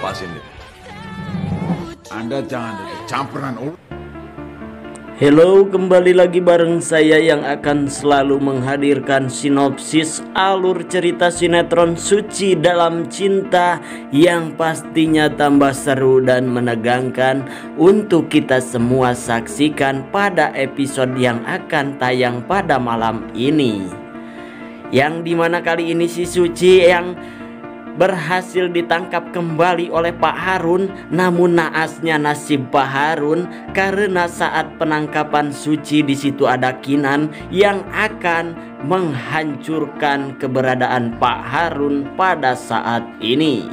lepasin dia. Anda jangan campuran. Halo, kembali lagi bareng saya yang akan selalu menghadirkan sinopsis alur cerita sinetron Suci Dalam Cinta yang pastinya tambah seru dan menegangkan untuk kita semua saksikan pada episode yang akan tayang pada malam ini. Yang dimana kali ini si Suci yang berhasil ditangkap kembali oleh Pak Harun. Namun naasnya nasib Pak Harun, karena saat penangkapan Suci di situ ada Kinan yang akan menghancurkan keberadaan Pak Harun pada saat ini.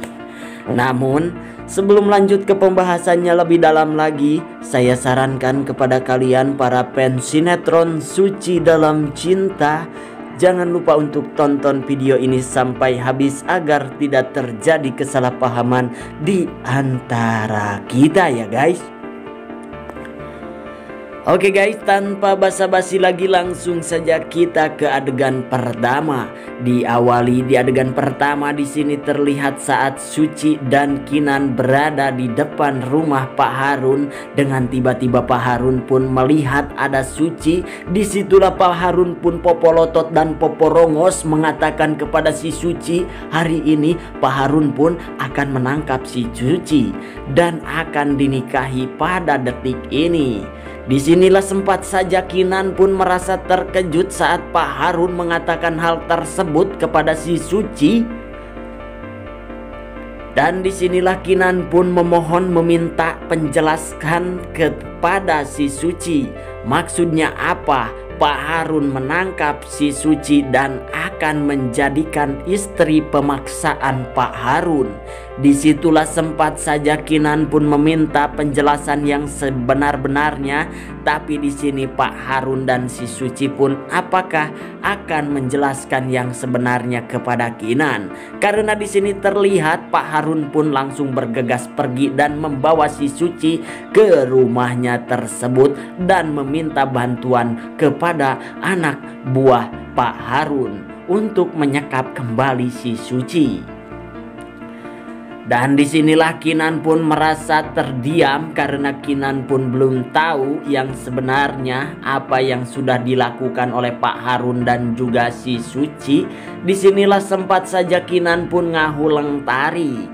Namun sebelum lanjut ke pembahasannya lebih dalam lagi, saya sarankan kepada kalian para fans sinetron Suci Dalam Cinta, jangan lupa untuk tonton video ini sampai habis agar tidak terjadi kesalahpahaman di antara kita ya guys. Oke guys, tanpa basa-basi lagi langsung saja kita ke adegan pertama. Diawali di adegan pertama, di sini terlihat saat Suci dan Kinan berada di depan rumah Pak Harun. Dengan tiba-tiba Pak Harun pun melihat ada Suci. Disitulah Pak Harun pun popolotot dan poporongos mengatakan kepada si Suci, hari ini Pak Harun pun akan menangkap si Suci dan akan dinikahi pada detik ini. Disinilah sempat saja Kinan pun merasa terkejut saat Pak Harun mengatakan hal tersebut kepada si Suci. Dan disinilah Kinan pun memohon meminta penjelaskan kepada si Suci. Maksudnya apa Pak Harun menangkap si Suci dan akan menjadikan istri pemaksaan Pak Harun? Disitulah sempat saja Kinan pun meminta penjelasan yang sebenar-benarnya. Tapi di sini Pak Harun dan si Suci pun apakah akan menjelaskan yang sebenarnya kepada Kinan? Karena di sini terlihat Pak Harun pun langsung bergegas pergi dan membawa si Suci ke rumahnya tersebut dan meminta bantuan kepada anak buah Pak Harun untuk menyekap kembali si Suci. Dan disinilah Kinan pun merasa terdiam karena Kinan pun belum tahu yang sebenarnya apa yang sudah dilakukan oleh Pak Harun dan juga si Suci. Disinilah sempat saja Kinan pun ngahuleng tarik.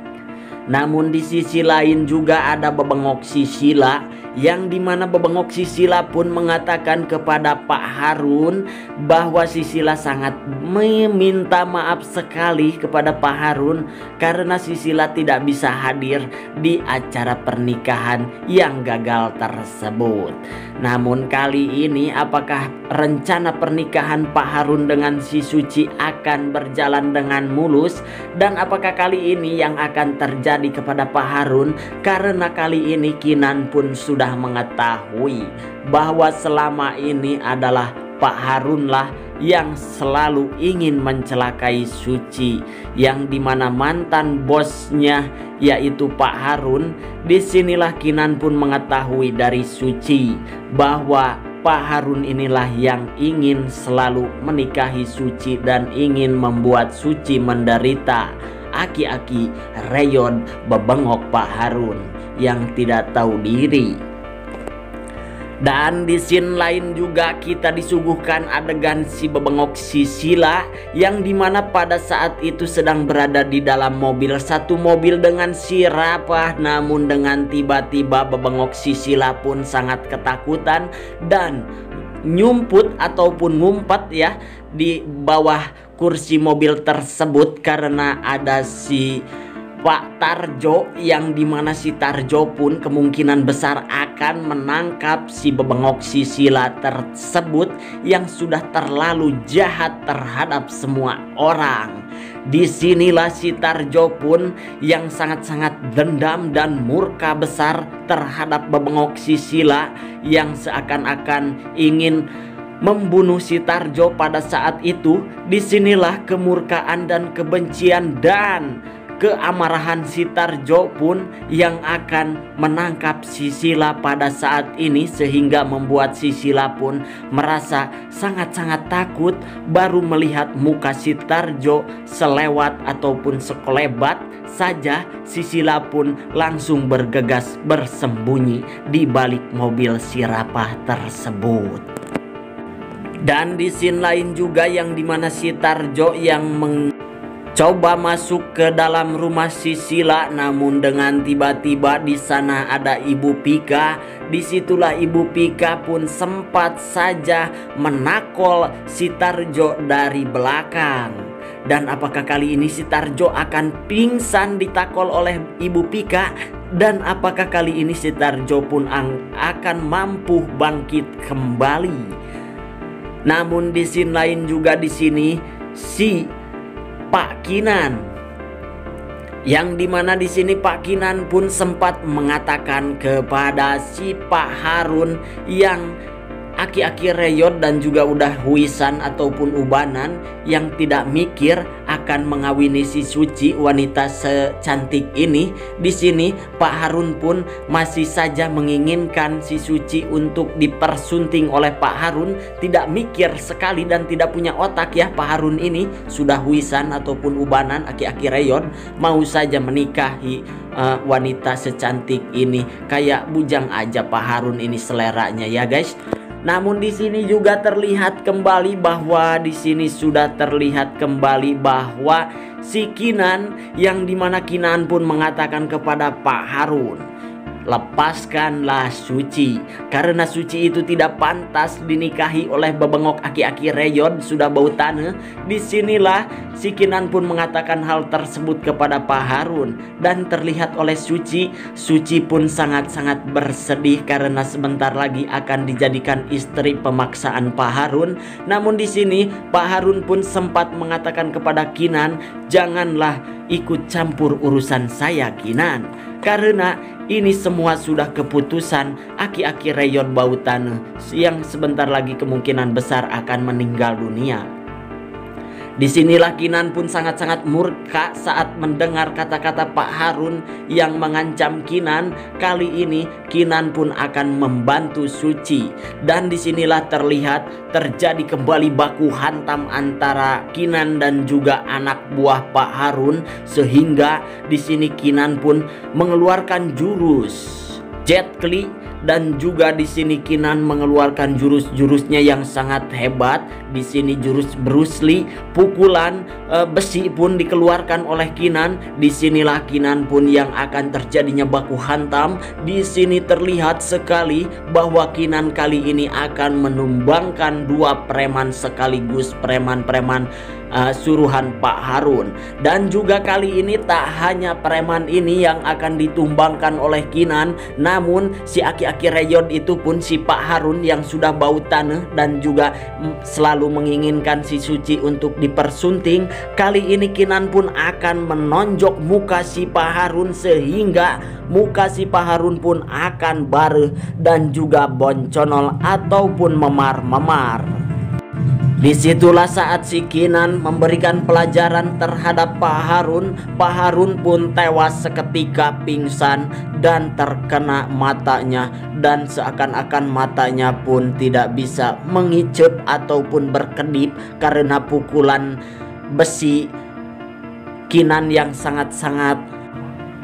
Namun di sisi lain juga ada Bebengok Sisila, yang dimana Bebengok Sisila pun mengatakan kepada Pak Harun bahwa Sisila sangat meminta maaf sekali kepada Pak Harun karena Sisila tidak bisa hadir di acara pernikahan yang gagal tersebut. Namun kali ini apakah rencana pernikahan Pak Harun dengan si Suci akan berjalan dengan mulus? Dan apakah kali ini yang akan terjadi kepada Pak Harun? Karena kali ini Kinan pun sudah mengetahui bahwa selama ini adalah Pak Harun lah yang selalu ingin mencelakai Suci, yang dimana mantan bosnya yaitu Pak Harun. Disinilah Kinan pun mengetahui dari Suci bahwa Pak Harun inilah yang ingin selalu menikahi Suci dan ingin membuat Suci menderita. Aki-aki reyon bebengok Pak Harun yang tidak tahu diri. Dan di scene lain juga kita disuguhkan adegan si Bebengok Sisila, yang dimana pada saat itu sedang berada di dalam mobil, satu mobil dengan si Rapah. Namun dengan tiba-tiba Bebengok Sisila pun sangat ketakutan dan nyumput ataupun ngumpet ya di bawah kursi mobil tersebut karena ada si Pak Tarjo, yang dimana si Tarjo pun kemungkinan besar akan menangkap si Bebengok Sisila tersebut yang sudah terlalu jahat terhadap semua orang. Disinilah si Tarjo pun yang sangat-sangat dendam dan murka besar terhadap Bebengok Sisila yang seakan-akan ingin membunuh si Tarjo pada saat itu. Disinilah kemurkaan dan kebencian dan keamarahan si Tarjo pun yang akan menangkap si Sila pada saat ini, sehingga membuat si Sila pun merasa sangat-sangat takut. Baru melihat muka si Tarjo selewat ataupun sekelebat saja, si Sila pun langsung bergegas bersembunyi di balik mobil si Rapah tersebut. Dan di scene lain juga yang dimana si Tarjo yang coba masuk ke dalam rumah si Sila, namun dengan tiba-tiba di sana ada Ibu Pika. Disitulah Ibu Pika pun sempat saja menakol si Tarjo dari belakang. Dan apakah kali ini si Tarjo akan pingsan ditakol oleh Ibu Pika? Dan apakah kali ini si Tarjo pun akan mampu bangkit kembali? Namun di scene lain juga di sini si Pak Kinan, yang dimana di sini Pak Kinan pun sempat mengatakan kepada si Pak Harun yang aki-aki reyot dan juga udah huisan ataupun ubanan, yang tidak mikir akan mengawini si Suci, wanita secantik ini. Di sini Pak Harun pun masih saja menginginkan si Suci untuk dipersunting oleh Pak Harun. Tidak mikir sekali dan tidak punya otak ya Pak Harun ini, sudah huisan ataupun ubanan, aki-aki reyot, mau saja menikahi wanita secantik ini. Kayak bujang aja Pak Harun ini seleranya ya guys. Namun di sini juga terlihat kembali bahwa bahwa si Kinan, yang dimana Kinan pun mengatakan kepada Pak Harun, lepaskanlah Suci, karena Suci itu tidak pantas dinikahi oleh bebengok aki-aki reyot sudah bau tanah. Disinilah si Kinan pun mengatakan hal tersebut kepada Pak Harun, dan terlihat oleh Suci pun sangat-sangat bersedih karena sebentar lagi akan dijadikan istri pemaksaan Pak Harun. Namun di sini Pak Harun pun sempat mengatakan kepada Kinan, janganlah ikut campur urusan saya Kinan, karena ini semua sudah keputusan aki-aki reyot bau tanah yang sebentar lagi kemungkinan besar akan meninggal dunia. Disinilah Kinan pun sangat-sangat murka saat mendengar kata-kata Pak Harun yang mengancam Kinan. Kali ini Kinan pun akan membantu Suci. Dan disinilah terlihat terjadi kembali baku hantam antara Kinan dan juga anak buah Pak Harun, sehingga di sini Kinan pun mengeluarkan jurus Jet Li, dan juga di sini Kinan mengeluarkan jurus-jurusnya yang sangat hebat. Di sini jurus Bruce Lee, pukulan besi pun dikeluarkan oleh Kinan. Disinilah Kinan pun yang akan terjadinya baku hantam. Di sini terlihat sekali bahwa Kinan kali ini akan menumbangkan dua preman sekaligus, preman-preman suruhan Pak Harun. Dan juga kali ini tak hanya preman ini yang akan ditumbangkan oleh Kinan, namun si aki-aki reyot itu pun si Pak Harun yang sudah bau tanah dan juga selalu menginginkan si Suci untuk dipersunting. Kali ini Kinan pun akan menonjok muka si Pak Harun, sehingga muka si Pak Harun pun akan bareh dan juga bonconol ataupun memar-memar. Disitulah saat si Kinan memberikan pelajaran terhadap Pak Harun. Pak Harun pun tewas seketika pingsan dan terkena matanya, dan seakan-akan matanya pun tidak bisa mengicup ataupun berkedip karena pukulan besi Kinan yang sangat-sangat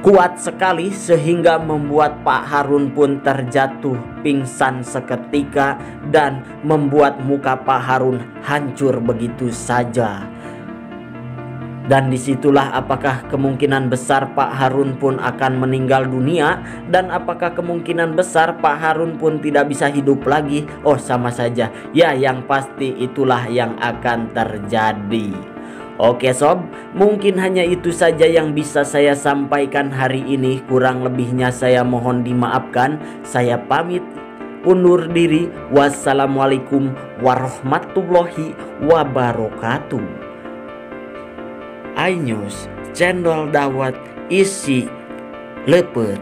kuat sekali, sehingga membuat Pak Harun pun terjatuh pingsan seketika dan membuat muka Pak Harun hancur begitu saja. Dan disitulah apakah kemungkinan besar Pak Harun pun akan meninggal dunia, dan apakah kemungkinan besar Pak Harun pun tidak bisa hidup lagi. Oh, sama saja ya, yang pasti itulah yang akan terjadi. Oke sob, mungkin hanya itu saja yang bisa saya sampaikan hari ini. Kurang lebihnya saya mohon dimaafkan. Saya pamit undur diri. Wassalamualaikum warahmatullahi wabarakatuh. iNews, channel dawat isi lepet.